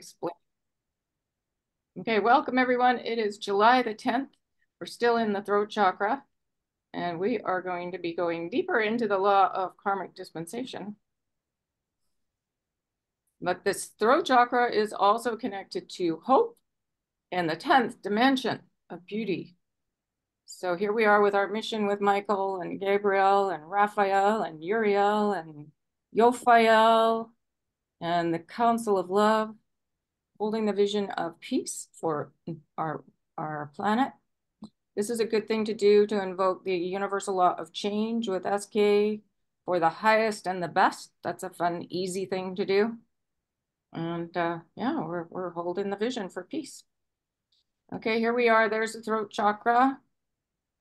explain. Okay, welcome everyone. It is July the 10th. We're still in the throat chakra, and we are going to be going deeper into the law of karmic dispensation. But this throat chakra is also connected to hope and the 10th dimension of beauty. So here we are with our mission with Michael and Gabriel and Raphael and Uriel and Yophael and the Council of Love, holding the vision of peace for our planet. This is a good thing to do to invoke the universal law of change with SK for the highest and the best. That's a fun, easy thing to do. And yeah, we're holding the vision for peace. Okay, here we are. There's the throat chakra.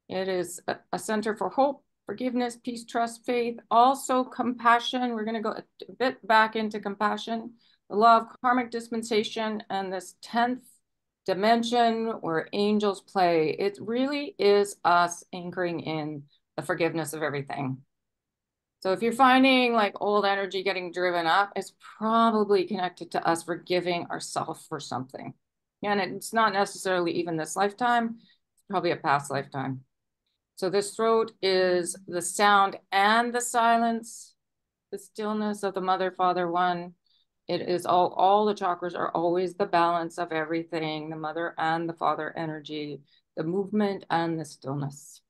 It is a center for hope, forgiveness, peace, trust, faith, also compassion. We're going to go a bit back into compassion, the law of karmic dispensation, and this 10th dimension where angels play. It really is us anchoring in the forgiveness of everything. So if you're finding like old energy getting driven up, it's probably connected to us forgiving ourselves for something. And it's not necessarily even this lifetime, it's probably a past lifetime. So this throat is the sound and the silence, the stillness of the mother, father, one. It is all the chakras are always the balance of everything, the mother and the father energy, the movement and the stillness.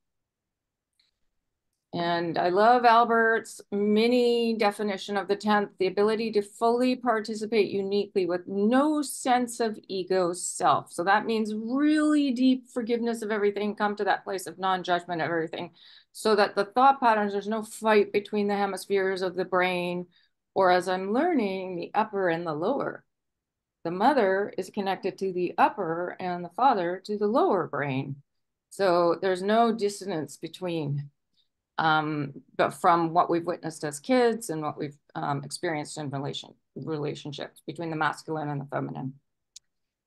And I love Albert's mini definition of the 10th, the ability to fully participate uniquely with no sense of ego self. So that means really deep forgiveness of everything, come to that place of non-judgment of everything, so that the thought patterns, there's no fight between the hemispheres of the brain, or as I'm learning, the upper and the lower. The mother is connected to the upper and the father to the lower brain. So there's no dissonance between. But from what we've witnessed as kids and what we've experienced in relationships between the masculine and the feminine.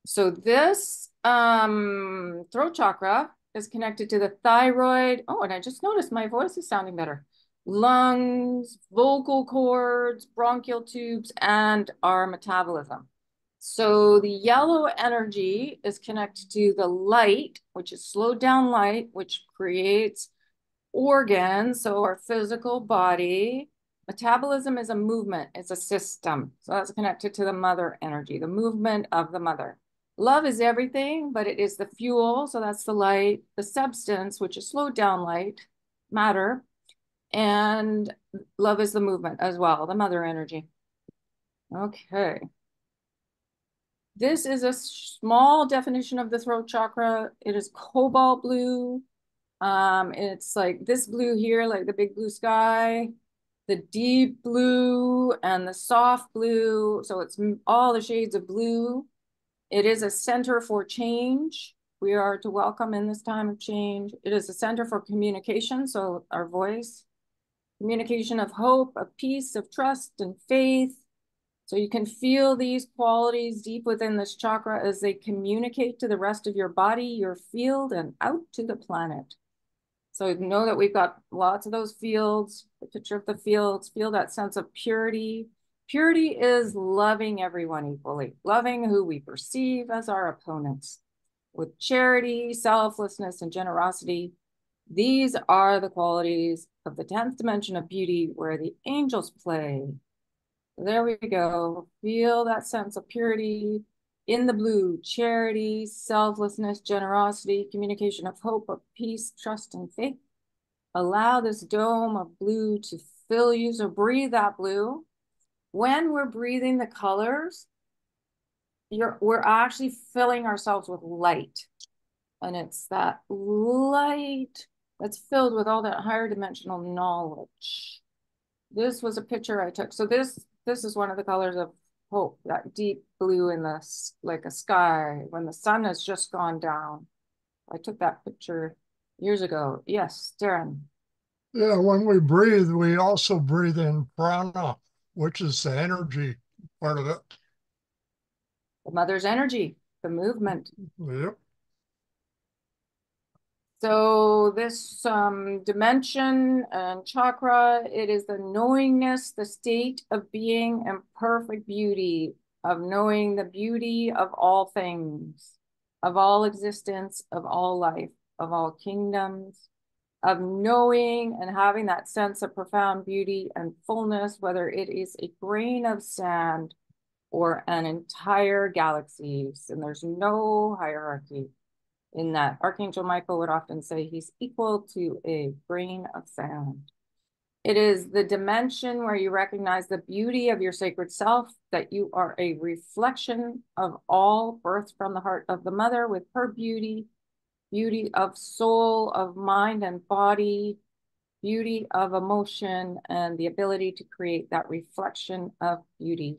So this throat chakra is connected to the thyroid. Oh, and I just noticed my voice is sounding better. Lungs, vocal cords, bronchial tubes, and our metabolism. So the yellow energy is connected to the light, which is slowed down light, which creates organs, so our physical body. Metabolism is a movement, it's a system. So that's connected to the mother energy, the movement of the mother. Love is everything, but it is the fuel, so that's the light, the substance, which is slowed down light, matter, and love is the movement as well, the mother energy. Okay. This is a small definition of the throat chakra. It is cobalt blue. It's like this blue here, like the big blue sky, the deep blue and the soft blue. So it's all the shades of blue. It is a center for change. We are to welcome in this time of change. It is a center for communication. So our voice, communication of hope, of peace, of trust and faith. So you can feel these qualities deep within this chakra as they communicate to the rest of your body, your field, and out to the planet. So know that we've got lots of those fields, the picture of the fields, feel that sense of purity. Purity is loving everyone equally, loving who we perceive as our opponents. With charity, selflessness, and generosity, these are the qualities of the 10th dimension of beauty where the angels play. So there we go. Feel that sense of purity, in the blue, charity, selflessness, generosity, communication of hope, of peace, trust, and faith. Allow this dome of blue to fill you. So breathe that blue. When we're breathing the colors, we're actually filling ourselves with light. And it's that light that's filled with all that higher dimensional knowledge. This was a picture I took. So this is one of the colors of hope, that deep blue in the, like a sky, when the sun has just gone down. I took that picture years ago. Yes, Darren. Yeah, when we breathe, we also breathe in prana, which is the energy part of it. The mother's energy, the movement. Yep. So this dimension and chakra, it is the knowingness, the state of being and perfect beauty. of knowing the beauty of all things, of all existence, of all life, of all kingdoms, of knowing and having that sense of profound beauty and fullness, whether it is a grain of sand or an entire galaxy. And there's no hierarchy in that. Archangel Michael would often say he's equal to a grain of sand. It is the dimension where you recognize the beauty of your sacred self, that you are a reflection of all birth from the heart of the mother with her beauty, beauty of soul, of mind and body, beauty of emotion, and the ability to create that reflection of beauty.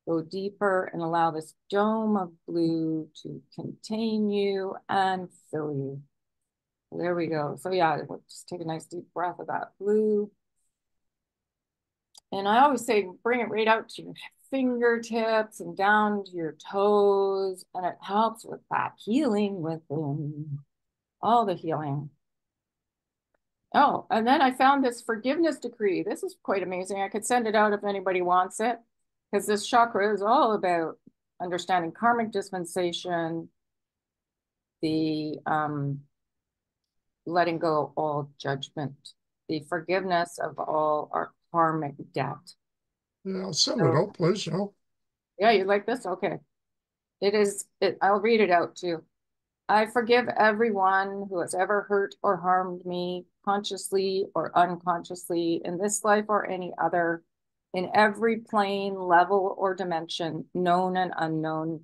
Go deeper and allow this dome of blue to contain you and fill you. There we go. So yeah, just take a nice deep breath of that blue. And I always say, bring it right out to your fingertips and down to your toes. And it helps with that healing within, all the healing. Oh, and then I found this forgiveness decree. This is quite amazing. I could send it out if anybody wants it, because this chakra is all about understanding karmic dispensation, the letting go of all judgment, the forgiveness of all our karmic debt. Yeah, send it So, out, please. You know. yeah, you like this? Okay. I'll read it out too. I forgive everyone who has ever hurt or harmed me, consciously or unconsciously, in this life or any other, in every plane, level, or dimension, known and unknown.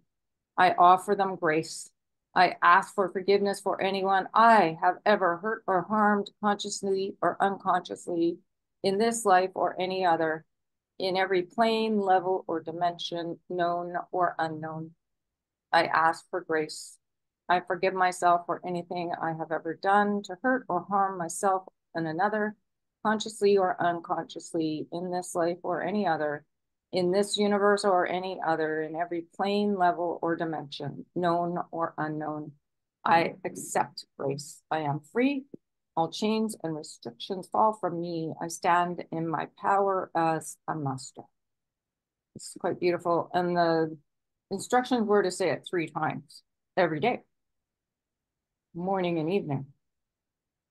I offer them grace. I ask for forgiveness for anyone I have ever hurt or harmed, consciously or unconsciously, in this life or any other, in every plane, level, or dimension, known or unknown. I ask for grace. I forgive myself for anything I have ever done to hurt or harm myself and another, consciously or unconsciously, in this life or any other, in this universe or any other, in every plane, level, or dimension, known or unknown. I accept grace. I am free. All chains and restrictions fall from me. I stand in my power as a master. It's quite beautiful. And the instructions were to say it 3 times every day, morning and evening.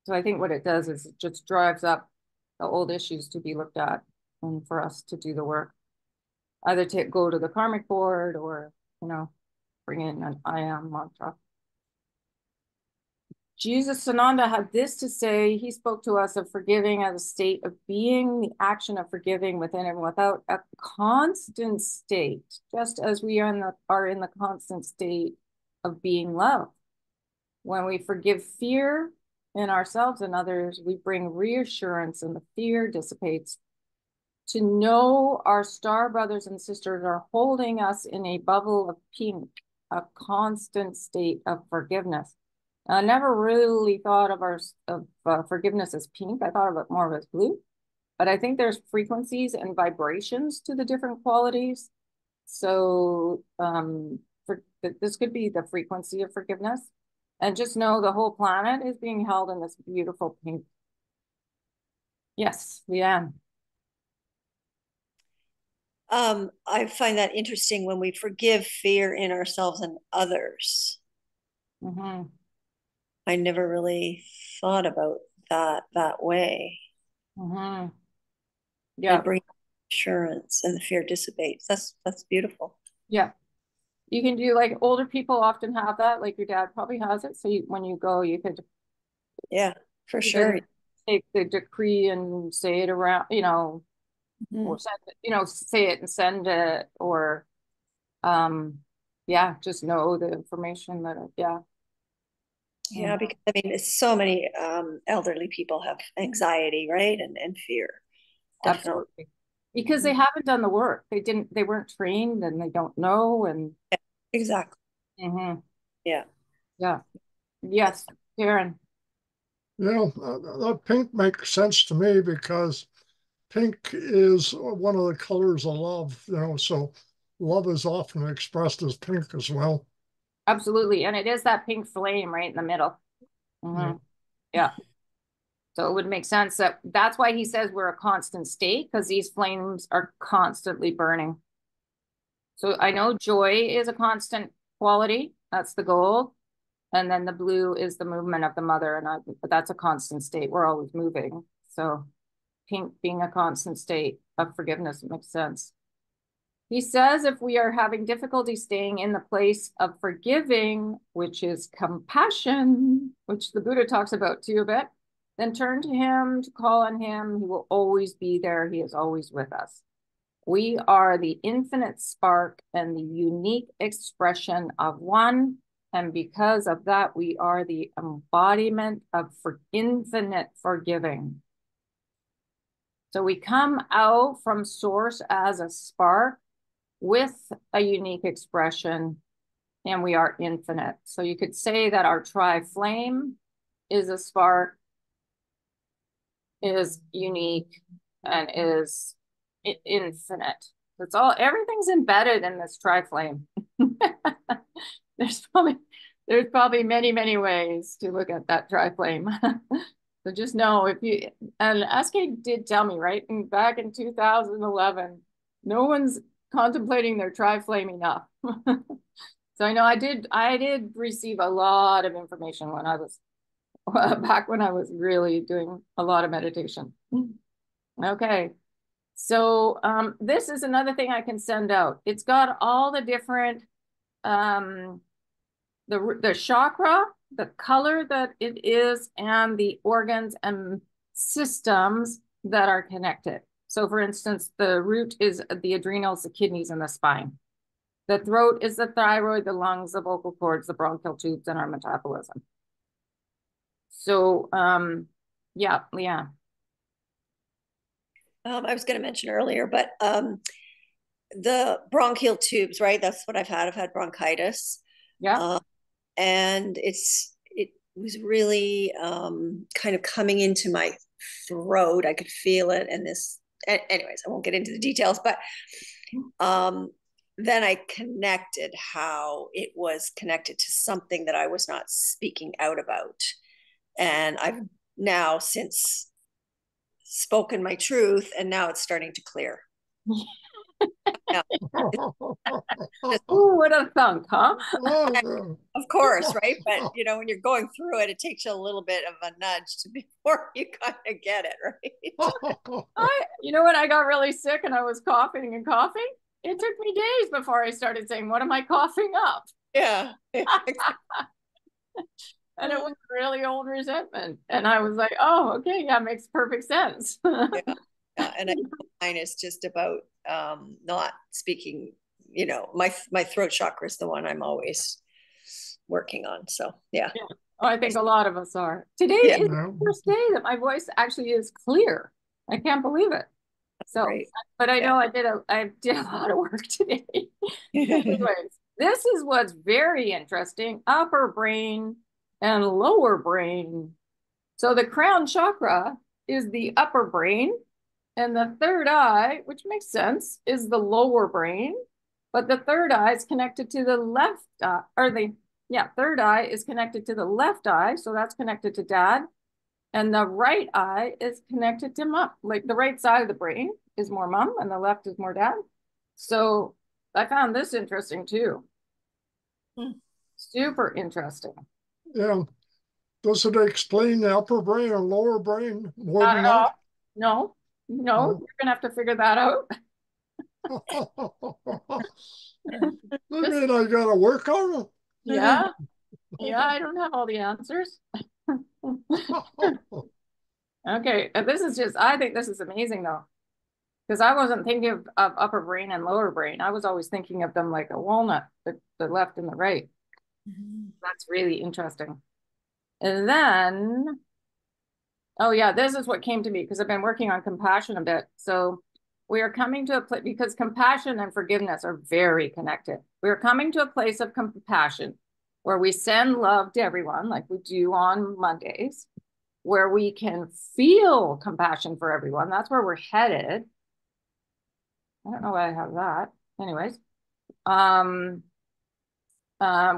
So I think what it does is it just drives up the old issues to be looked at and for us to do the work. Either go to the karmic board or, bring in an I am mantra. Jesus Sananda had this to say. He spoke to us of forgiving as a state of being, the action of forgiving within and without, a constant state, just as we are in the constant state of being love. When we forgive fear in ourselves and others, we bring reassurance and the fear dissipates. To know our star brothers and sisters are holding us in a bubble of pink, a constant state of forgiveness. I never really thought of forgiveness as pink. I thought of it more as blue, but I think there's frequencies and vibrations to the different qualities. So this could be the frequency of forgiveness. And just know the whole planet is being held in this beautiful pink. Yes, Leanne. I find that interesting when we forgive fear in ourselves and others. Mm-hmm. I never really thought about that way. Mm-hmm. Yeah. It brings assurance and the fear dissipates. That's beautiful. Yeah. You can do, like, older people often have that, like your dad probably has it. So when you go, you could for sure. Take the decree and say it around, or send it, say it and send it, or just know the information that Yeah, because I mean, so many elderly people have anxiety, right? And fear. Definitely. Absolutely. Because they haven't done the work. They weren't trained and they don't know. And exactly. Yeah. Yes, Karen. That pink makes sense to me because pink is one of the colors of love, so love is often expressed as pink as well. Absolutely. And it is that pink flame right in the middle. Yeah. So it would make sense that's why he says we're a constant state, because these flames are constantly burning. So I know joy is a constant quality. That's the gold. And then the blue is the movement of the mother. And that's a constant state. We're always moving. So pink being a constant state of forgiveness, it makes sense. He says if we are having difficulty staying in the place of forgiving, which is compassion, which the Buddha talks about too a bit, then turn to him, to call on him. He will always be there. He is always with us. We are the infinite spark and the unique expression of one. And because of that, we are the embodiment of infinite forgiving. So we come out from source as a spark with a unique expression, and we are infinite. So you could say that our tri-flame is a spark, is unique, and is infinite. It's all, everything's embedded in this tri-flame. There's probably many ways to look at that tri-flame. So just know if you, and SK did tell me, right, back in 2011, no one's contemplating their tri-flame enough. So I know I did receive a lot of information when I was back when I was really doing a lot of meditation. Okay. So this is another thing I can send out. It's got all the different the chakra, the color that it is, and the organs and systems that are connected. So for instance, the root is the adrenals, the kidneys, and the spine. The throat is the thyroid, the lungs, the vocal cords, the bronchial tubes, and our metabolism. So yeah. I was going to mention earlier, but the bronchial tubes, right? That's what I've had. I've had bronchitis. Yeah. And it was really kind of coming into my throat. I could feel it. And anyways, I won't get into the details, but then I connected how it was connected to something that I was not speaking out about. And I've now since spoken my truth, and now it's starting to clear. Yeah. Ooh, what a thunk, huh? Of course, right? But when you're going through it, it takes you a little bit of a nudge before you kind of get it, right? When I got really sick and I was coughing and coughing, it took me days before I started saying, what am I coughing up? Yeah. And it was really old resentment. And I was like, oh, okay, yeah, makes perfect sense. Yeah. And mine is just about not speaking, my throat chakra is the one I'm always working on. So yeah. Oh, I think a lot of us are. Today is the first day that my voice actually is clear. I can't believe it. So, great. But I know I did a lot of work today. Anyways, this is what's very interesting: upper brain and lower brain. So the crown chakra is the upper brain, and the third eye, which makes sense, is the lower brain. But the third eye is connected to the left eye, third eye is connected to the left eye. So that's connected to dad. And the right eye is connected to mom. Like the right side of the brain is more mom and the left is more dad. So I found this interesting too. Super interesting. Yeah. Does it explain the upper brain and lower brain more than that? No, you're going to have to figure that out. Maybe I got to work on it. Yeah. Yeah, I don't have all the answers. Okay, I think this is amazing though, because I wasn't thinking of upper brain and lower brain. I was always thinking of them like a walnut, the left and the right. That's really interesting. And then, oh yeah, this is what came to me because I've been working on compassion a bit. So we are coming to a place, because compassion and forgiveness are very connected. We are coming to a place of compassion where we send love to everyone like we do on Mondays, where we can feel compassion for everyone. That's where we're headed. I don't know why I have that. Anyways,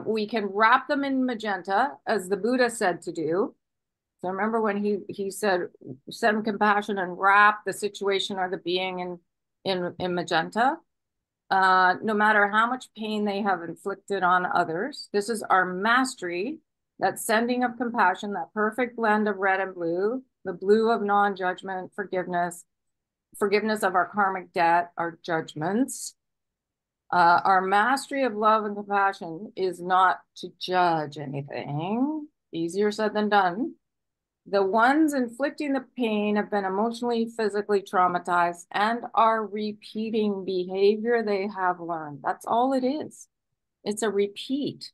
we can wrap them in magenta, as the Buddha said to do. So remember when he said, send compassion and wrap the situation or the being in magenta. no matter how much pain they have inflicted on others. This is our mastery, that sending of compassion, that perfect blend of red and blue, the blue of non-judgment, forgiveness, forgiveness of our karmic debt, our judgments. Our mastery of love and compassion is not to judge anything. Easier said than done. The ones inflicting the pain have been emotionally, physically traumatized and are repeating behavior they have learned. That's all it is. It's a repeat,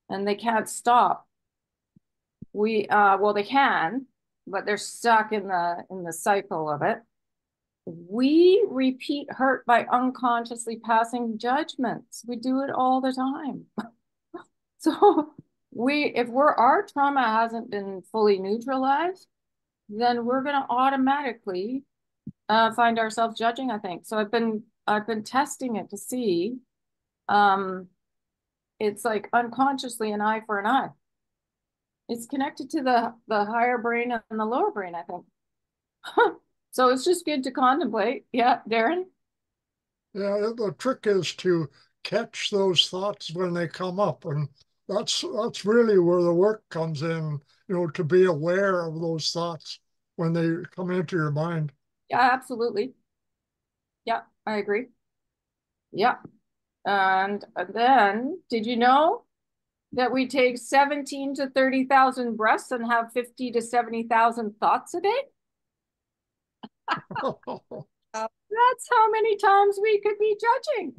and they can't stop. Well, they can, but they're stuck in the cycle of it. We repeat hurt by unconsciously passing judgments. We do it all the time. So if our trauma hasn't been fully neutralized, then we're going to automatically find ourselves judging, I think. So I've been testing it to see. It's like unconsciously an eye for an eye. It's connected to the higher brain and the lower brain, I think. So it's just good to contemplate. Yeah, Darren? Yeah, the trick is to catch those thoughts when they come up, and that's really where the work comes in, to be aware of those thoughts when they come into your mind. Yeah, absolutely. Yeah, I agree. Yeah. And then, did you know that we take 17 to 30,000 breaths and have 50 to 70,000 thoughts a day? That's how many times we could be judging.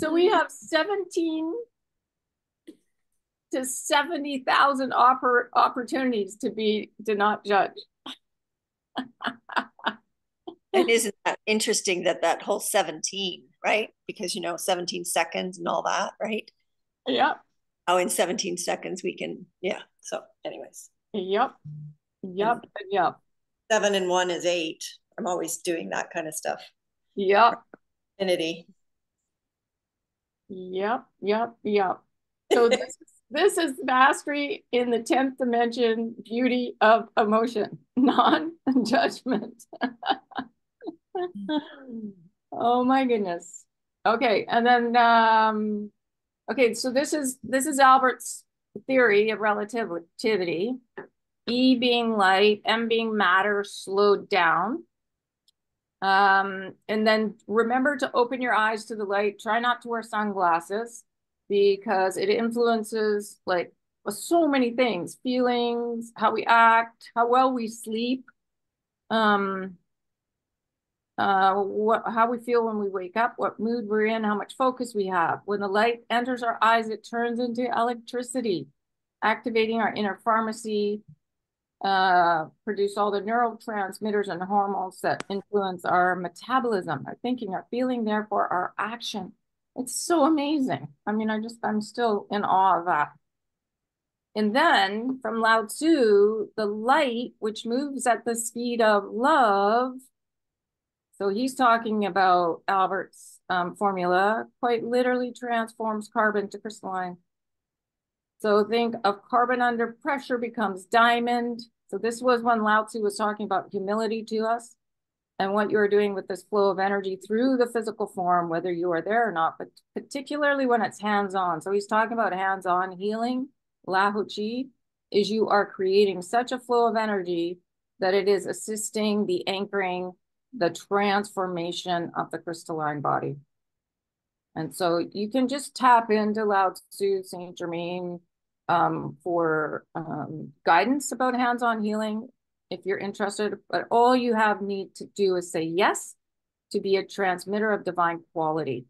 So we have 17 to 70,000 opportunities to not judge. And isn't that interesting that whole 17, right? Because 17 seconds and all that, right? Yeah. How in 17 seconds we can, yeah. So anyways. Yep. Yep. Yep. 7 and 1 is 8. I'm always doing that kind of stuff. Yep. Infinity. Yep. Yep. Yep. So this is mastery in the 10th dimension, beauty of emotion, non-judgment. Oh my goodness. Okay, and then okay, so this is Albert's theory of relativity. E being light, M being matter, slowed down. And then remember to open your eyes to the light. Try not to wear sunglasses because it influences like so many things, feelings, how we act, how well we sleep, how we feel when we wake up, what mood we're in, how much focus we have. When the light enters our eyes, it turns into electricity, activating our inner pharmacy, produce all the neurotransmitters and hormones that influence our metabolism, our thinking, our feeling, therefore our action. It's so amazing. I mean, I'm still in awe of that. And then from Lao Tzu, the light, which moves at the speed of love. So he's talking about Albert's formula, quite literally transforms carbon to crystalline. So think of carbon under pressure becomes diamond. So this was when Lao Tzu was talking about humility to us and what you're doing with this flow of energy through the physical form, whether you are there or not, but particularly when it's hands-on. So he's talking about hands-on healing. Lahu Chi is you are creating such a flow of energy that it is assisting the anchoring, the transformation of the crystalline body. And so you can just tap into Lao Tzu, Saint Germain, for guidance about hands-on healing if you're interested. But all you need to do is say yes to be a transmitter of divine quality,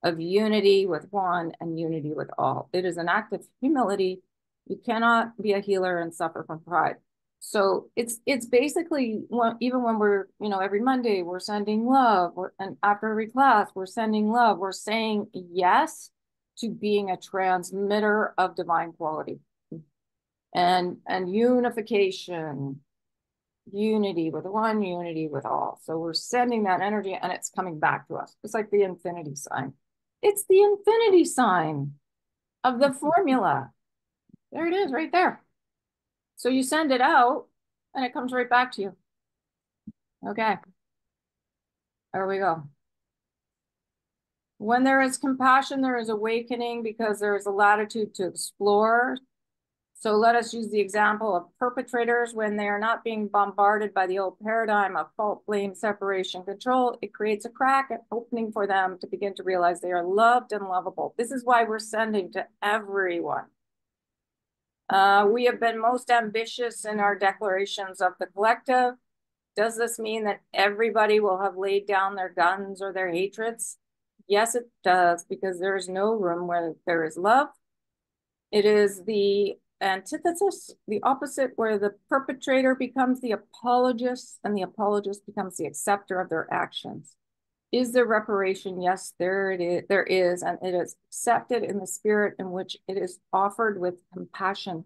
of unity with one and unity with all. It is an act of humility. You cannot be a healer and suffer from pride. So it's basically even when we're, every Monday we're sending love, and after every class we're sending love, we're saying yes to being a transmitter of divine quality and unification, unity with one, unity with all. So we're sending that energy and it's coming back to us. It's like the infinity sign. It's the infinity sign of the formula. There it is right there. So you send it out and it comes right back to you. Okay. There we go. When there is compassion, there is awakening because there is a latitude to explore. So let us use the example of perpetrators when they are not being bombarded by the old paradigm of fault, blame, separation, control. It creates a crack, an opening for them to begin to realize they are loved and lovable. This is why we're sending to everyone. We have been most ambitious in our declarations of the collective. Does this mean that everybody will have laid down their guns or their hatreds? Yes, it does, because there is no room where there is love. It is the antithesis, the opposite, where the perpetrator becomes the apologist and the apologist becomes the acceptor of their actions. Is there reparation? Yes, there is, and it is accepted in the spirit in which it is offered with compassion.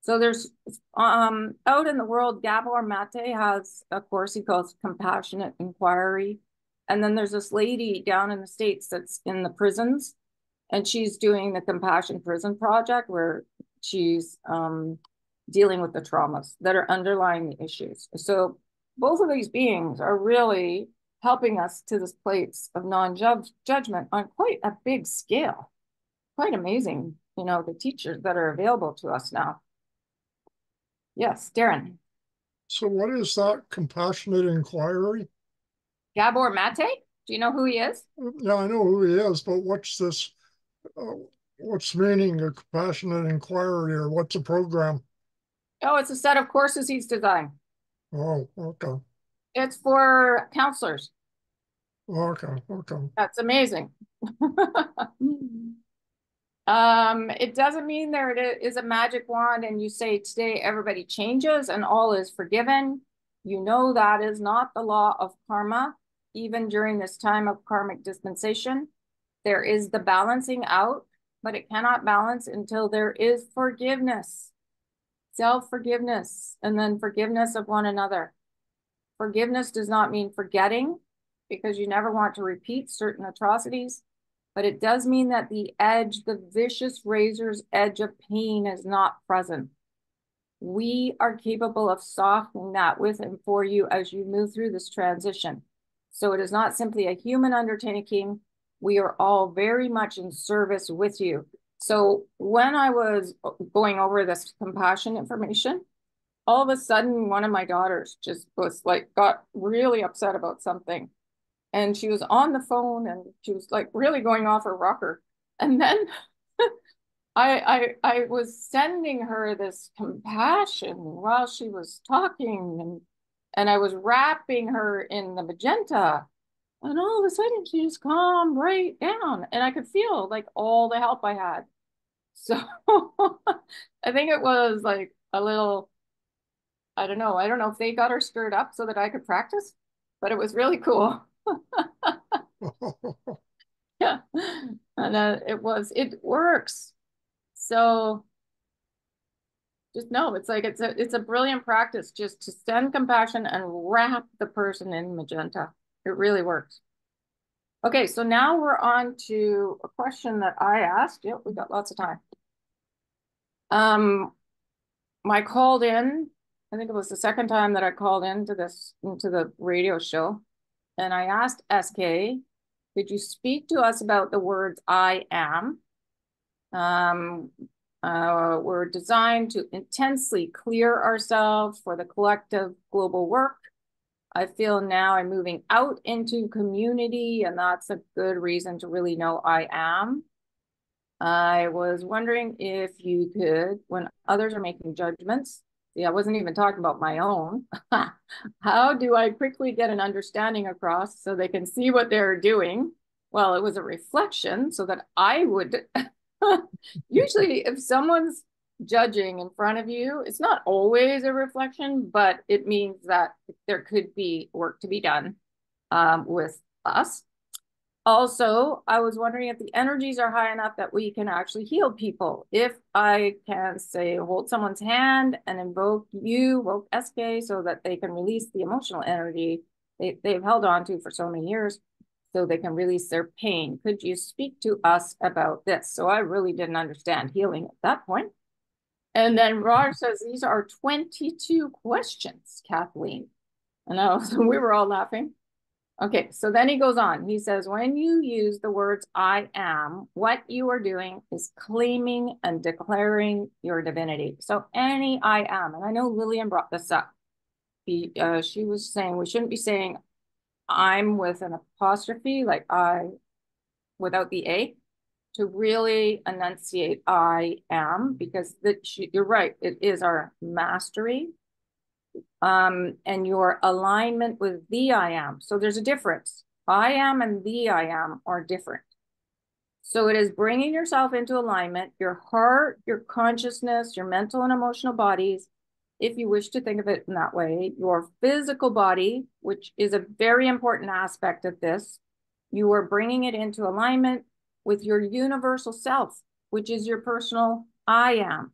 So there's out in the world, Gabor Mate has a course he calls Compassionate Inquiry. And then there's this lady down in the States that's in the prisons, and she's doing the Compassion Prison Project, where she's dealing with the traumas that are underlying the issues. So both of these beings are really helping us to this place of non-judgment on quite a big scale. Quite amazing, you know, the teachers that are available to us now. Yes, Darren. So what is that compassionate inquiry? Gabor Mate, do you know who he is? Yeah, I know who he is, but what's this? What's meaning a compassionate inquiry, or what's a program? Oh, it's a set of courses he's designed. Oh, okay. It's for counselors. Okay, okay. That's amazing. It doesn't mean there is a magic wand and you say today everybody changes and all is forgiven. You know that is not the law of karma. Even during this time of karmic dispensation, there is the balancing out, but it cannot balance until there is forgiveness, self-forgiveness, and then forgiveness of one another. Forgiveness does not mean forgetting, because you never want to repeat certain atrocities, but it does mean that the edge, the vicious razor's edge of pain is not present. We are capable of softening that with and for you as you move through this transition. So it is not simply a human undertaking. We are all very much in service with you. So when I was going over this compassion information, all of a sudden, one of my daughters just was like, got really upset about something. And she was on the phone and she was like really going off her rocker. And then I was sending her this compassion while she was talking, and I was wrapping her in the magenta. And all of a sudden she just calmed right down. And I could feel like all the help I had. So I think it was like a little, I don't know. I don't know if they got her stirred up so that I could practice, but it was really cool. Yeah. And it works. So just know it's like it's a brilliant practice just to send compassion and wrap the person in magenta. It really works. Okay, so now we're on to a question that I asked. Yep, we got lots of time. I called in, I think it was the second time that I called into the radio show, and I asked SK, could you speak to us about the words I am? We're designed to intensely clear ourselves for the collective global work. I feel now I'm moving out into community, and that's a good reason to really know I am. I was wondering if you could, when others are making judgments, I wasn't even talking about my own. How do I quickly get an understanding across so they can see what they're doing? Well, it was a reflection so that I would, usually if someone's judging in front of you, it's not always a reflection, but it means that there could be work to be done with us. Also, I was wondering if the energies are high enough that we can actually heal people. If I can say, hold someone's hand and invoke SK so that they can release the emotional energy they've held on to for so many years so they can release their pain. Could you speak to us about this? So I really didn't understand healing at that point. And then Roger says, these are 22 questions, Kathleen. And so we were all laughing. Okay, so then he goes on. He says, when you use the words I am, what you are doing is claiming and declaring your divinity. So any I am, and I know Lillian brought this up. She was saying we shouldn't be saying I'm with an apostrophe, like I without the A, to really enunciate I am, because you're right, it is our mastery. And your alignment with the I am. So there's a difference. I am and the I am are different. So it is bringing yourself into alignment, your heart, your consciousness, your mental and emotional bodies, if you wish to think of it in that way, your physical body, which is a very important aspect of this, you are bringing it into alignment with your universal self, which is your personal I am.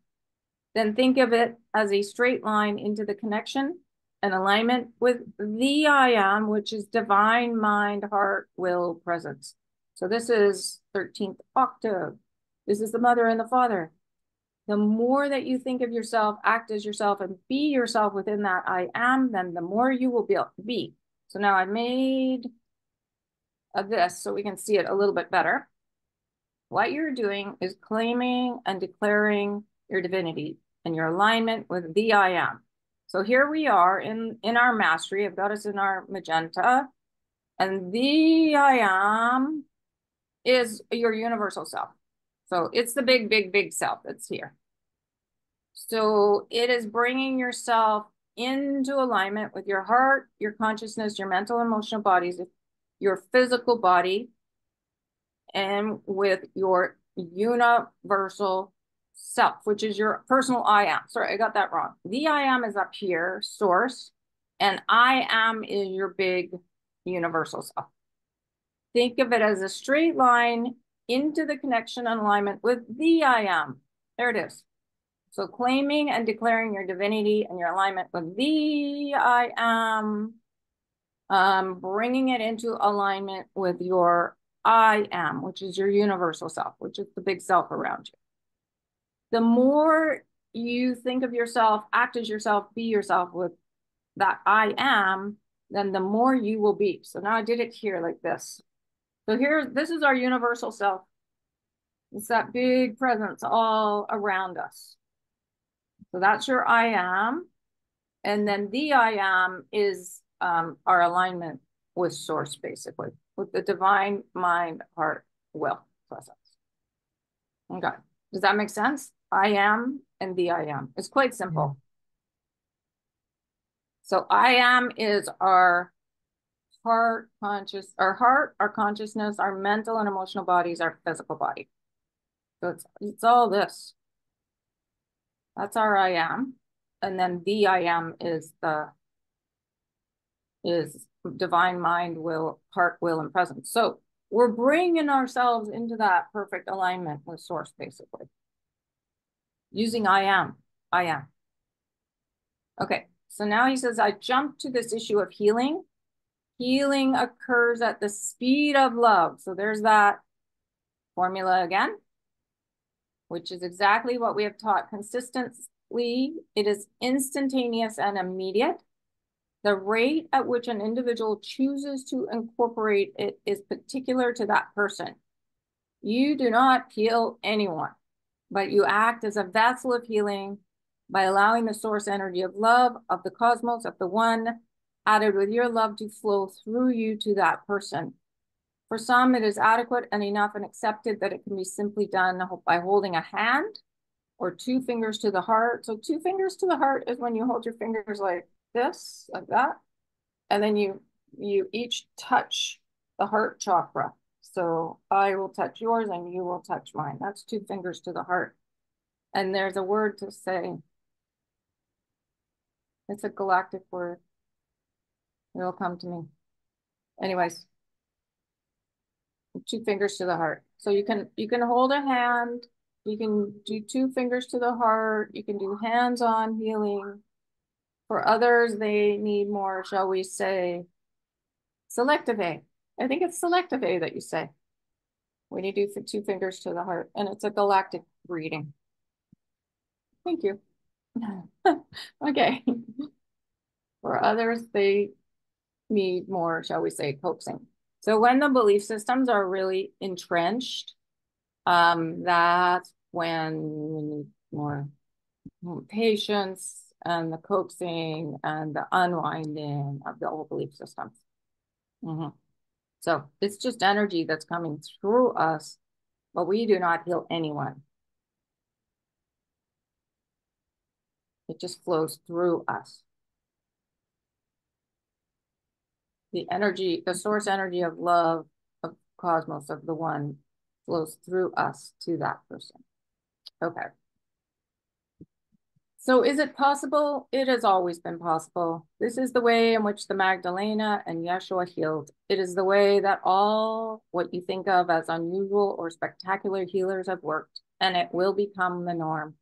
Then think of it as a straight line into the connection and alignment with the I am, which is divine mind, heart, will, presence. So this is 13th octave. This is the mother and the father. The more that you think of yourself, act as yourself, and be yourself within that I am, then the more you will be. So now I made this so we can see it a little bit better. What you're doing is claiming and declaring your divinity and your alignment with the I am. So here we are in our mastery. I've got us in our magenta. And the I am is your universal self. So it's the big, big, big self that's here. So it is bringing yourself into alignment with your heart, your consciousness, your mental, emotional bodies, your physical body, and with your universal self, which is your personal I am. Sorry, I got that wrong. The I am is up here, source, and I am is your big universal self. Think of it as a straight line into the connection and alignment with the I am. There it is. So claiming and declaring your divinity and your alignment with the I am, bringing it into alignment with your I am, which is your universal self, which is the big self around you. The more you think of yourself, act as yourself, be yourself with that I am, then the more you will be. So now I did it here like this. So here, this is our universal self. It's that big presence all around us. So that's your I am. And then the I am is our alignment with source, basically, with the divine mind, heart, will, presence. Okay. Does that make sense? I am and the I am. It's quite simple. Yeah. So I am is our heart, our consciousness, our mental and emotional bodies, our physical body. So it's all this. That's our I am. And then the I am is divine mind, will, heart, will, and presence. So we're bringing ourselves into that perfect alignment with source, basically. Using I am. Okay, so now he says, I jump to this issue of healing. Healing occurs at the speed of love. So there's that formula again, which is exactly what we have taught consistently. It is instantaneous and immediate. The rate at which an individual chooses to incorporate it is particular to that person. You do not heal anyone, but you act as a vessel of healing by allowing the source energy of love, of the cosmos, of the one, added with your love to flow through you to that person. For some, it is adequate and enough and accepted that it can be simply done by holding a hand or 2 fingers to the heart. So 2 fingers to the heart is when you hold your fingers like this, like that. And then you each touch the heart chakra. So I will touch yours and you will touch mine. That's 2 fingers to the heart. And there's a word to say. It's a galactic word. It'll come to me. Anyways, 2 fingers to the heart. So you can hold a hand. You can do 2 fingers to the heart. You can do hands-on healing. For others, they need more, shall we say, selective A. I think it's selective A that you say when you do 2 fingers to the heart, and it's a galactic reading. Thank you. Okay. For others, they need more, shall we say, coaxing. So when the belief systems are really entrenched, that's when we need more patience and the coaxing and the unwinding of the old belief systems. So it's just energy that's coming through us, but we do not heal anyone. It just flows through us. The energy, the source energy of love, of cosmos, of the one, flows through us to that person. Okay. So is it possible? It has always been possible. This is the way in which the Magdalena and Yeshua healed. It is the way that all what you think of as unusual or spectacular healers have worked, and it will become the norm.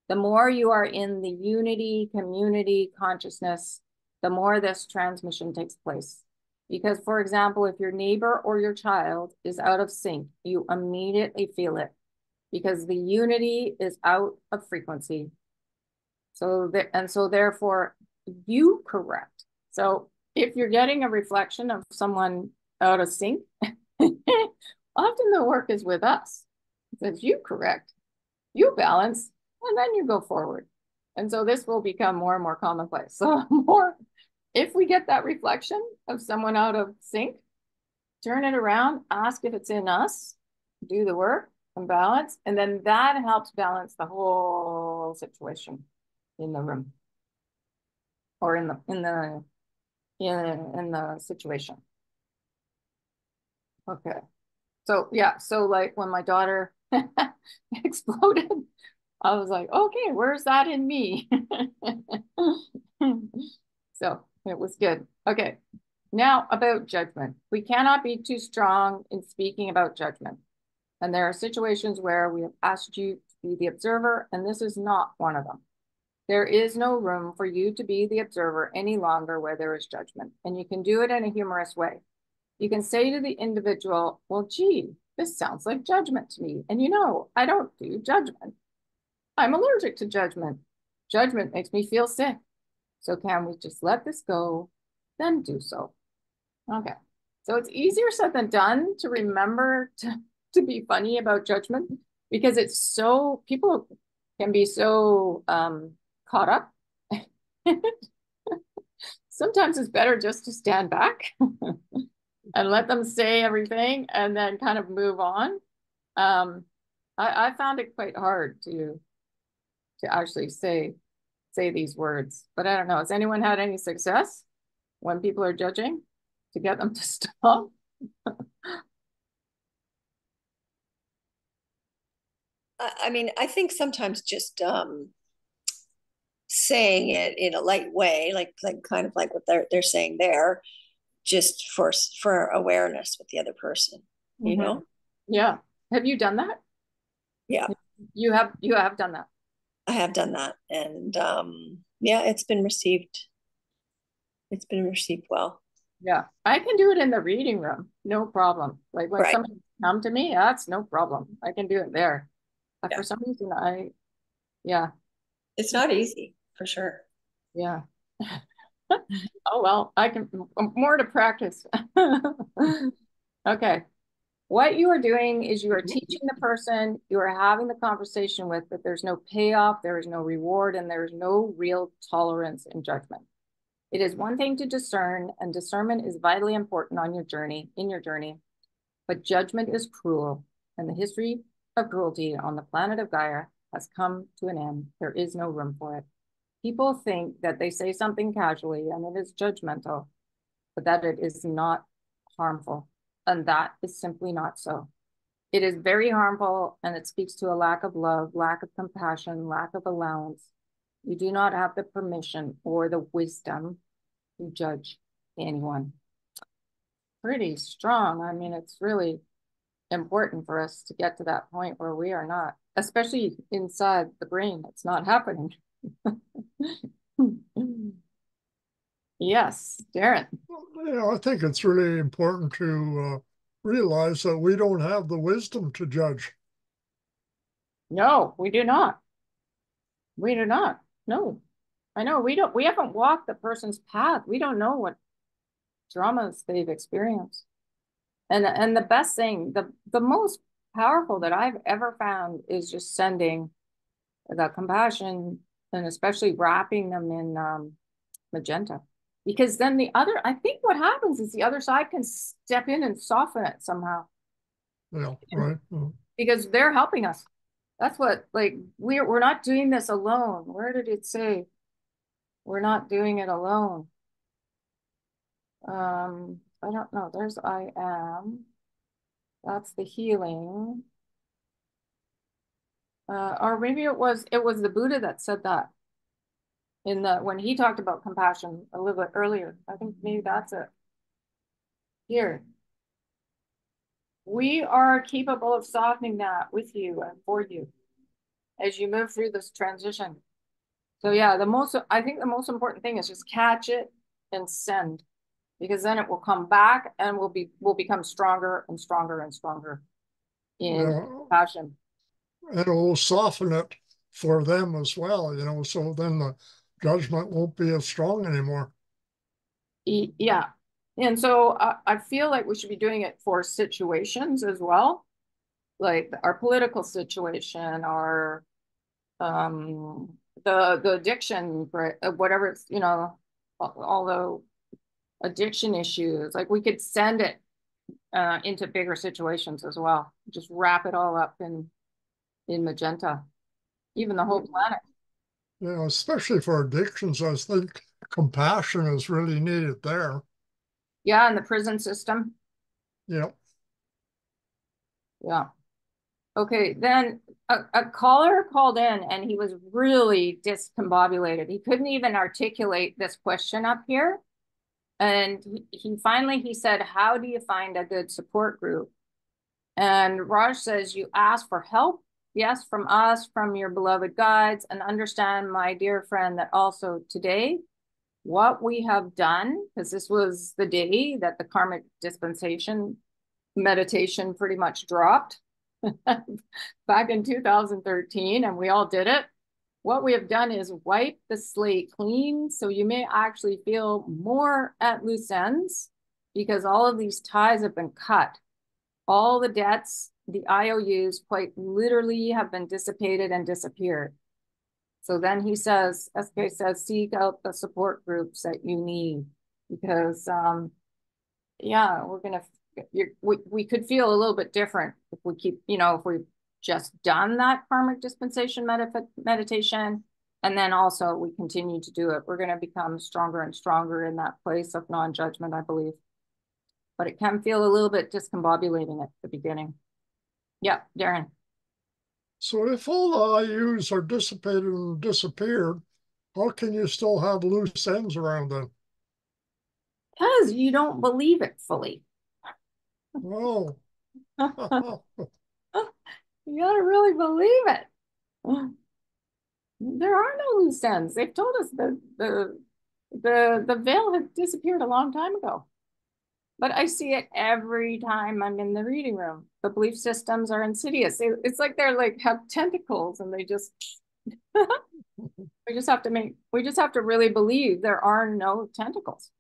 The more you are in the unity, community consciousness, the more this transmission takes place. Because, for example, if your neighbor or your child is out of sync, you immediately feel it because the unity is out of frequency. So therefore you correct. So if you're getting a reflection of someone out of sync, often the work is with us. Because you correct, you balance, and then you go forward. And so this will become more and more commonplace. So if we get that reflection of someone out of sync, turn it around, ask if it's in us, do the work and balance, and then that helps balance the whole situation in the room or in the situation. Okay. So yeah, so like when my daughter exploded, I was like, okay, where's that in me? So it was good. Okay. Now about judgment. We cannot be too strong in speaking about judgment. And there are situations where we have asked you to be the observer, and this is not one of them. There is no room for you to be the observer any longer where there is judgment. And you can do it in a humorous way. You can say to the individual, well, gee, this sounds like judgment to me. And you know, I don't do judgment. I'm allergic to judgment. Judgment makes me feel sick. So can we just let this go, then do so? Okay. So it's easier said than done to remember to be funny about judgment because it's so, people can be so caught up. Sometimes it's better just to stand back and let them say everything and then kind of move on. I found it quite hard to actually say these words, but I don't know. Has anyone had any success when people are judging to get them to stop? I mean, I think sometimes just saying it in a light way, like kind of like what they're saying there, just for awareness with the other person, you know? Yeah. Have you done that? Yeah. You have done that. I have done that. And yeah, it's been received well. Yeah. I can do it in the reading room. No problem. Like when Right. somebody come to me, that's no problem. I can do it there. But Yeah. for some reason, yeah. It's not easy for sure. Yeah. Oh, well, I can more to practice. Okay. What you are doing is you are teaching the person you are having the conversation with that there's no payoff, there is no reward, and there is no real tolerance in judgment. It is one thing to discern, and discernment is vitally important on your journey, but judgment is cruel, and the history of cruelty on the planet of Gaia has come to an end. There is no room for it. People think that they say something casually and it is judgmental, but that it is not harmful. And that is simply not so. It is very harmful and it speaks to a lack of love, lack of compassion, lack of allowance. You do not have the permission or the wisdom to judge anyone. Pretty strong. I mean, it's really important for us to get to that point where we are not, especially inside the brain, it's not happening. Yes, Darren. I think it's really important to realize that we don't have the wisdom to judge. No, we do not. We do not. No, I know we haven't walked the person's path. We don't know traumas they've experienced. And the best thing, the most powerful that I've ever found is just sending the compassion and especially wrapping them in magenta. Because then I think what happens is the other side can step in and soften it somehow. Yeah, right. Because they're helping us. That's what, like, we're not doing this alone. Where did it say? We're not doing it alone. I don't know. There's I am. That's the healing. Or maybe it was the Buddha that said that in the when he talked about compassion a little bit earlier. I think maybe that's it. Here. We are capable of softening that with you and for you as you move through this transition. So yeah, I think the most important thing is just catch it and send, because then it will come back and we'll become stronger and stronger and stronger in Yeah, passion. and it will soften it for them as well, so then the judgment won't be as strong anymore. Yeah. And so I feel like we should be doing it for situations as well, like our political situation, our the addiction for whatever it's, all the addiction issues. Like we could send it into bigger situations as well. Just wrap it all up in magenta, even the whole planet. Especially for addictions, I think compassion is really needed there. Yeah, and the prison system. Yeah. Yeah. Okay, then a caller called in and he was really discombobulated. He couldn't even articulate this question up here. And he finally he said, how do you find a good support group? And Raj says, you ask for help. Yes, from us, from your beloved guides, and understand, my dear friend, that also today, what we have done, because this was the day that the karmic dispensation meditation pretty much dropped back in 2013, and we all did it. What we have done is wipe the slate clean. So you may actually feel more at loose ends because all of these ties have been cut. All the debts, the IOUs quite literally have been dissipated and disappeared. So then he says, SK says, seek out the support groups that you need because, yeah, we could feel a little bit different if we keep, if we've just done that karmic dispensation meditation. And then also we continue to do it. We're going to become stronger and stronger in that place of non-judgment, I believe. But it can feel a little bit discombobulating at the beginning. Yeah, Darren. So if all the IUs are dissipated and disappeared, how can you still have loose ends around them? Because you don't believe it fully. Oh. You gotta really believe it. There are no loose ends. They've told us that the veil had disappeared a long time ago. But I see it every time I'm in the reading room. The belief systems are insidious. It's like they're like have tentacles and they just we just have to really believe there are no tentacles.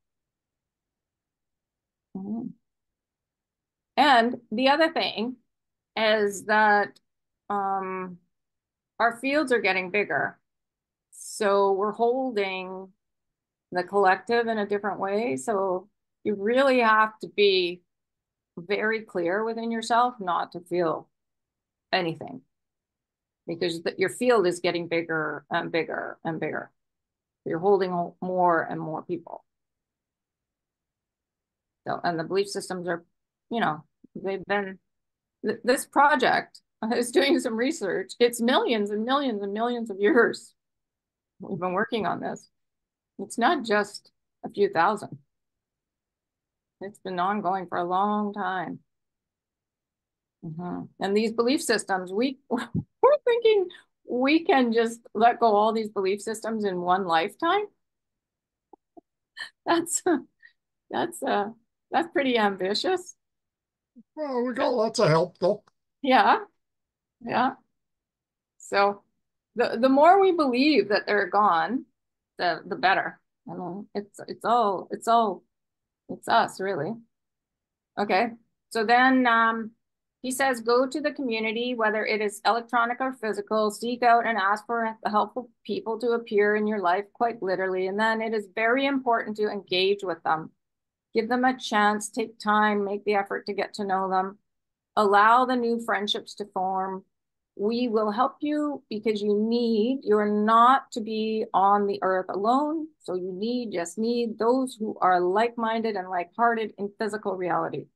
And the other thing is that our fields are getting bigger. So we're holding the collective in a different way. So you really have to be very clear within yourself not to feel anything because your field is getting bigger and bigger and bigger. You're holding more and more people. So, and the belief systems are, this project is doing some research. It's millions and millions and millions of years we've been working on this. It's not just a few thousand. It's been ongoing for a long time. And these belief systems, we're thinking we can just let go all these belief systems in one lifetime. That's pretty ambitious. Well, we got lots of help though. Yeah. So the more we believe that they're gone, the better. I mean, it's all It's us, really. Okay. So then he says, go to the community, whether it is electronic or physical, seek out and ask for the helpful people to appear in your life, quite literally. And then it is very important to engage with them. Give them a chance, take time, make the effort to get to know them. Allow the new friendships to form. We will help you because you're not to be on the earth alone. So you just need those who are like-minded and like-hearted in physical reality.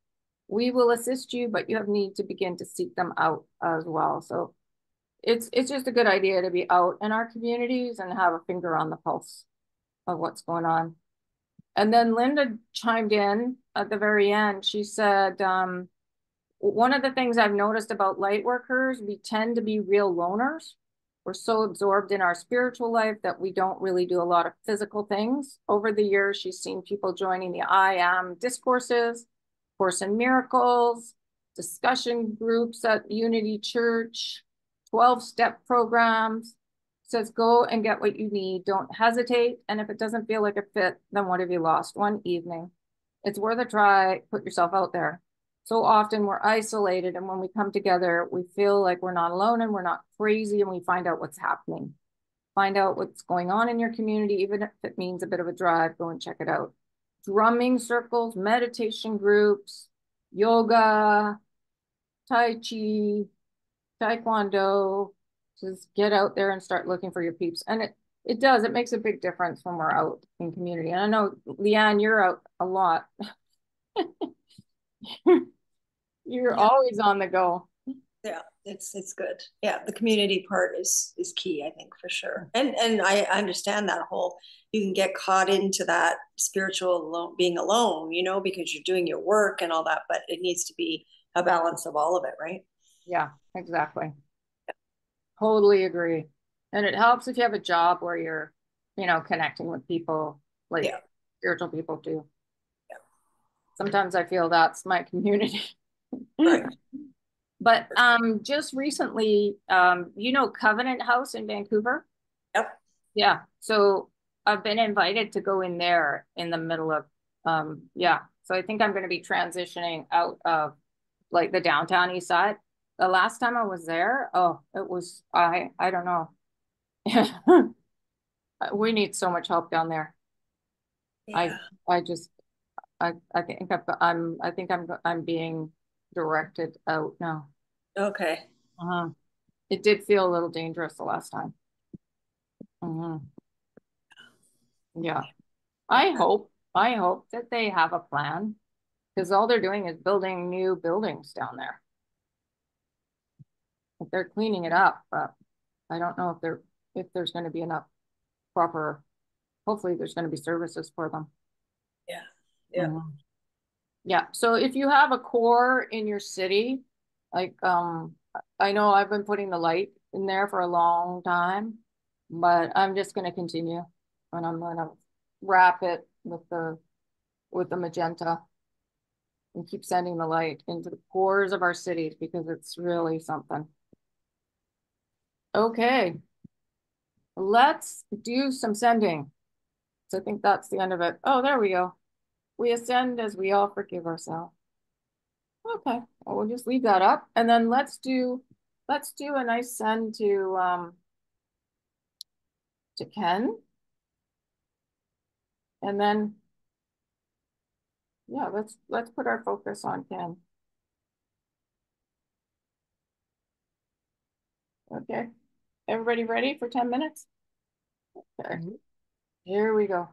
We will assist you, but you need to begin to seek them out as well. So it's just a good idea to be out in our communities and have a finger on the pulse of what's going on. And then Linda chimed in at the very end. She said, one of the things I've noticed about light workers, we tend to be real loners. We're so absorbed in our spiritual life that we don't really do a lot of physical things. Over the years, she's seen people joining the I Am discourses, Course in Miracles, discussion groups at Unity Church, 12-step programs. Says go and get what you need. Don't hesitate. And if it doesn't feel like a fit, then what have you lost? One evening. It's worth a try. Put yourself out there. So often we're isolated, and when we come together, we feel like we're not alone and we're not crazy, and we find out what's happening. Find out what's going on in your community, even if it means a bit of a drive, go and check it out. Drumming circles, meditation groups, yoga, Tai Chi, Taekwondo. Just get out there and start looking for your peeps. And it makes a big difference when we're out in community. And I know, Leanne, you're out a lot. You're Yeah. always on the go. Yeah, it's good. Yeah, the community part is key, I think, for sure. And I understand that whole, you can get caught into that spiritual being alone, because you're doing your work and all that, but it needs to be a balance of all of it, right? Yeah, exactly. Totally agree. And it helps if you have a job where you're, connecting with people, like Yeah. spiritual people too. Yeah. Sometimes I feel that's my community. Right. But just recently, Covenant House in Vancouver? Yep. Yeah. So I've been invited to go in there in the middle of yeah. So I think I'm going to be transitioning out of like the downtown east side. The last time I was there, oh, it was I don't know. We need so much help down there. I Yeah. I just I think I'm being directed out now. Okay. It did feel a little dangerous the last time. Yeah. I hope that they have a plan because all they're doing is building new buildings down there. If they're cleaning it up, but I don't know if there's going to be enough proper, hopefully there's going to be services for them. Yeah. Yeah. Yeah. So if you have a core in your city, like I know I've been putting the light in there for a long time, but I'm just going to continue and I'm going to wrap it with the magenta and keep sending the light into the cores of our cities because it's really something. Okay, let's do some sending. So I think that's the end of it. Oh, there we go. We ascend as we all forgive ourselves. Okay, well, we'll just leave that up. And then let's do a nice send to Ken. And then yeah, let's put our focus on Ken. Okay. Everybody ready for 10 minutes? Okay. Here we go.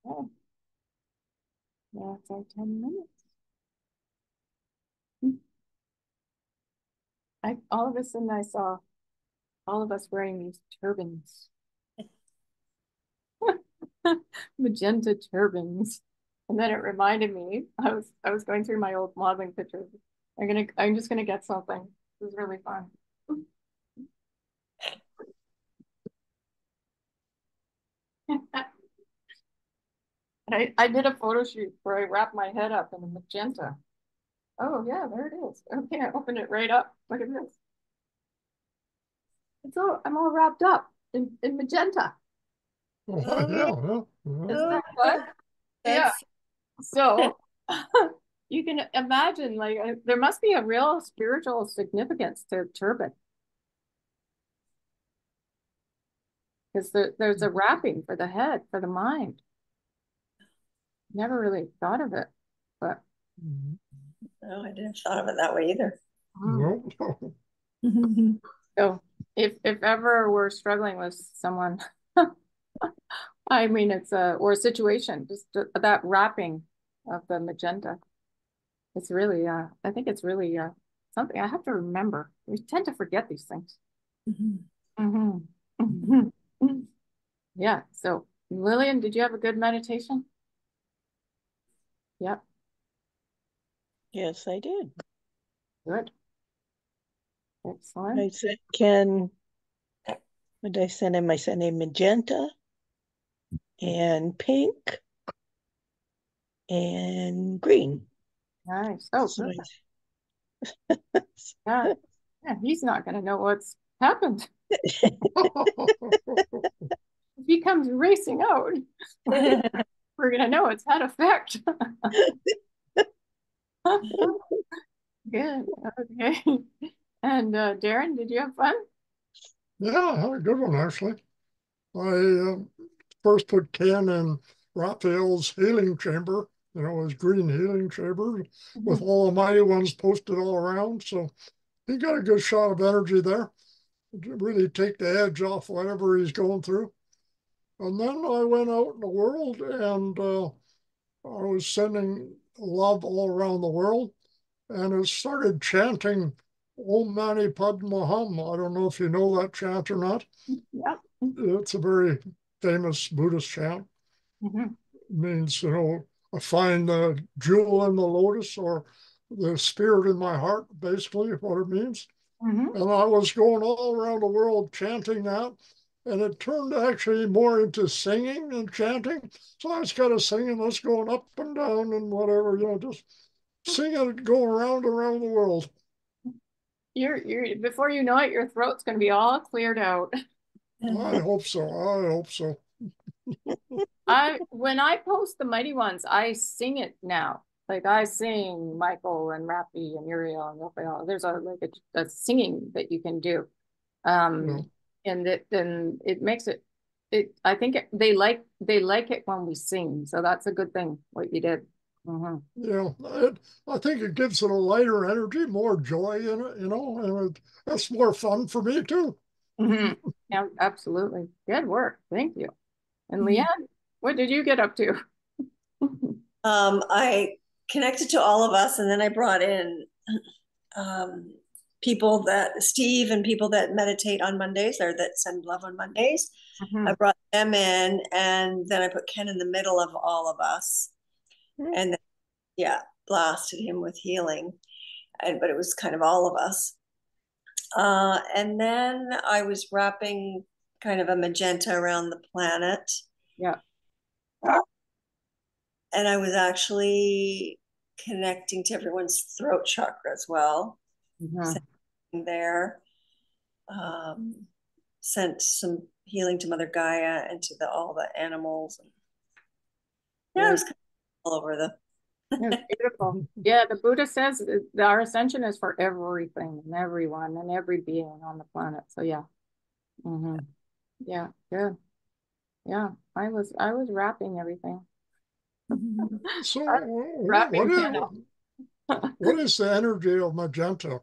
Oh, that's our 10 minutes. All of a sudden I saw all of us wearing these turbans. Magenta turbans. And then it reminded me, I was going through my old modeling pictures. I'm just gonna get something. This is really fun. I did a photo shoot where I wrapped my head up in a magenta. Oh yeah, there it is. Okay, I opened it right up. Look at this. I'm all wrapped up in magenta. Oh, Oh, yeah, Isn't oh, that fun? Yeah. that's So you can imagine, like, there must be a real spiritual significance to turban because there's a wrapping for the head, for the mind. Never really thought of it, but no, I didn't have thought of it that way either. no. so if ever we're struggling with someone, I mean, it's or a situation, just that wrapping of the magenta. It's really, I think it's really something I have to remember. We tend to forget these things. Hmm. Yeah. So, Lillian, did you have a good meditation? Yep. Yes, I did. Good. Excellent. I said, what did I send him? I sent him magenta and pink and green. Nice. Oh, So good. Yeah. Yeah. He's not going to know what's happened. If he comes racing out, we're going to know it's had effect. Good. Okay. And Darren, did you have fun? Yeah, I had a good one actually. I first put Ken in Raphael's healing chamber, his green healing chamber with all the mighty ones posted all around. So he got a good shot of energy there to really take the edge off whatever he's going through. And then I went out in the world and I was sending love all around the world. And it started chanting Om Mani Padme Hum. I don't know if you know that chant or not. Yep. It's a very famous Buddhist chant. Mm-hmm. It means, I find the jewel in the lotus or the spirit in my heart, basically, what it means. Mm-hmm. And I was going all around the world chanting that. And it turned actually more into singing and chanting. So I was kind of singing this going up and down and whatever, just singing it going around and around the world. You're before you know it, your throat's going to be all cleared out. I hope so. I hope so. When I post the mighty ones, I sing it now. Like I sing Michael and Rafi and Uriel and Raphael. There's a singing that you can do. Yeah. And then it makes it I think they like it when we sing. So that's a good thing what you did. Mm-hmm. Yeah, I think it gives it a lighter energy, more joy in it, and that's more fun for me too. Mm-hmm. Yeah, absolutely. Good work. Thank you. And Leanne, what did you get up to? I connected to all of us, and then I brought in people that Steve and people that meditate on Mondays or that send love on Mondays. Mm-hmm. I brought them in, and then I put Ken in the middle of all of us, and then, yeah, blasted him with healing, but it was kind of all of us. And then I was wrapping kind of a magenta around the planet. Yeah. And I was actually connecting to everyone's throat chakra as well. Mm-hmm. There. Sent some healing to Mother Gaia and to all the animals. Yeah, it was kind of all over the. It's beautiful. Yeah, the Buddha says our ascension is for everything and everyone and every being on the planet. So yeah. Mm-hmm. Yeah, good. Yeah, I was wrapping everything. So, Wrapping what is the energy of magenta?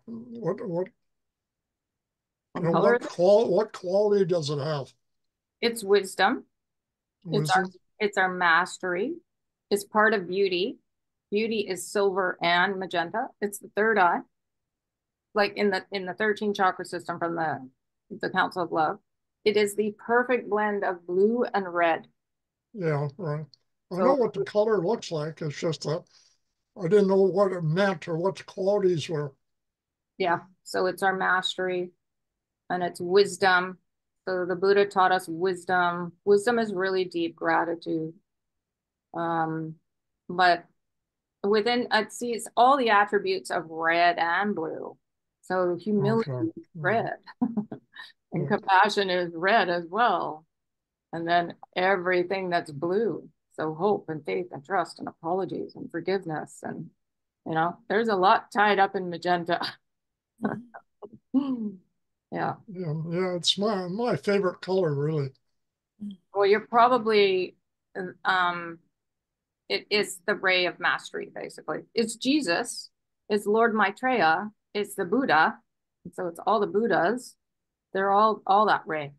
color. What quality does it have? It's wisdom. It's our Wisdom? It's our mastery. It's part of beauty. Beauty is silver and magenta. It's the third eye, like in the 13 chakra system from the Council of Love. It is the perfect blend of blue and red. Yeah, right. I So know what the color looks like. It's just that I didn't know what it meant or what the qualities were. yeah, so it's our mastery and it's wisdom. So the Buddha taught us wisdom. Wisdom is really deep gratitude. But within it sees all the attributes of red and blue. So humility Okay. is red and Yeah. compassion is red as well. And then everything that's blue. So hope and faith and trust and apologies and forgiveness. And, there's a lot tied up in magenta. Yeah. Yeah, it's my favorite color, really. Well, you're probably, it is the ray of mastery, basically. It's Jesus, it's Lord Maitreya, it's the Buddha. And so it's all the Buddhas. They're all that ray.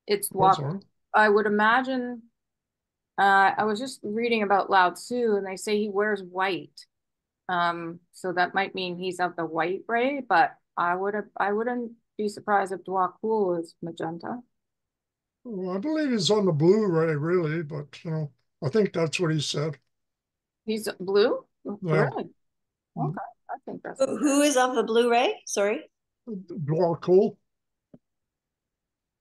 It's That's what all. I would imagine. I was just reading about Lao Tzu, and they say he wears white. So that might mean he's of the white ray, but I wouldn't be surprised if Dua Cool is magenta. Well, I believe he's on the Blu-ray, really, but I think that's what he said. He's blue? Yeah, Really? Okay. I think that's Who is of the Blu-ray? Sorry, Dwell Cool.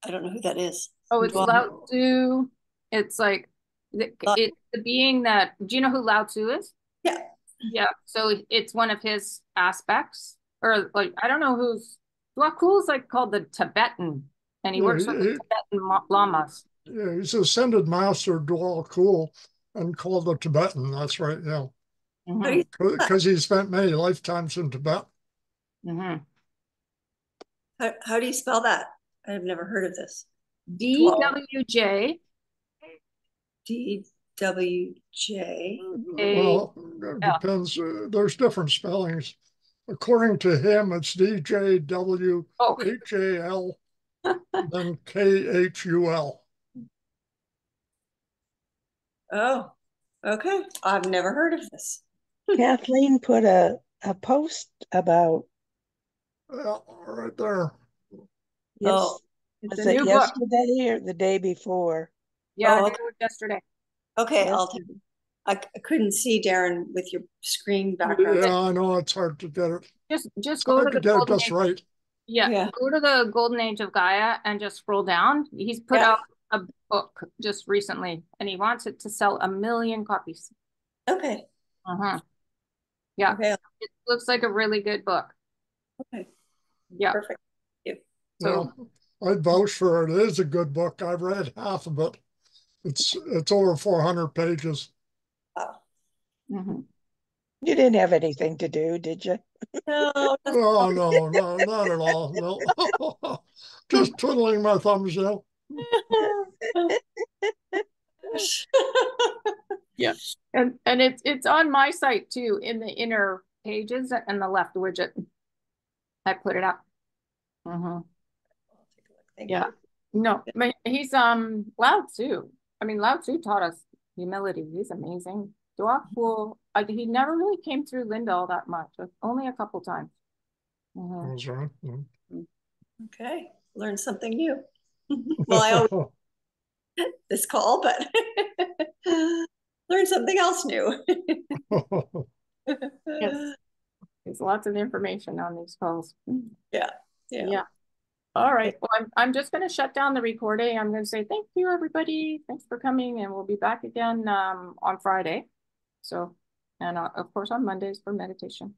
I don't know who that is. Oh, it's Lao Tzu. It's like it's the being that, do you know who Lao Tzu is? Yeah. Yeah. So it's one of his aspects. Or like I don't know who's Lao Tzu is like called the Tibetan, and he Yeah, works with the Tibetan lamas. yeah, he's ascended master Dwell Cool and called the Tibetan. That's right, yeah. How do you, Because he spent many lifetimes in Tibet. Mm-hmm. how do you spell that? I've never heard of this. DWJ. DWJ. Well, it depends. There's different spellings. According to him, it's DJWHAL, then KHUL. Oh, okay. I've never heard of this. Kathleen put a post about, Yeah, right there. yes, Oh, It's was a it new book. yesterday or the day before? Yeah, Oh, it was yesterday. okay. Yesterday. I couldn't see Darren with your screen background. Yeah, I know it's hard to get it. Just It's go to hard to the get it golden just age. right. Yeah, Yeah. go to the golden age of Gaia and just scroll down. He's put Yeah. out a book just recently, and he wants it to sell 1 million copies. Okay. Uh-huh. Yeah, Okay. it looks like a really good book. Okay. Yeah. Perfect. So Yeah, I'd vouch for it. It is a good book. I've read half of it. It's over 400 pages. Wow. mhm. You didn't have anything to do, did you? No, Oh no, not at all. No, just twiddling my thumbs. Yeah. And it's on my site too, in the inner pages and the left widget. I put it up. I'll take a look. Thank Yeah. you. No, but he's Lao Tzu. I mean, Lao Tzu taught us humility. He's amazing. Dua Cool. He never really came through Linda all that much. Only a couple times. Mhm. That's right. Okay. Learn something new. Well, I always this call, but learn something else new. Yes. There's lots of information on these calls. Yeah. Yeah. All right. Well, I'm just going to shut down the recording. I'm going to say thank you, everybody. Thanks for coming, and we'll be back again on Friday. So, and of course on Mondays for meditation.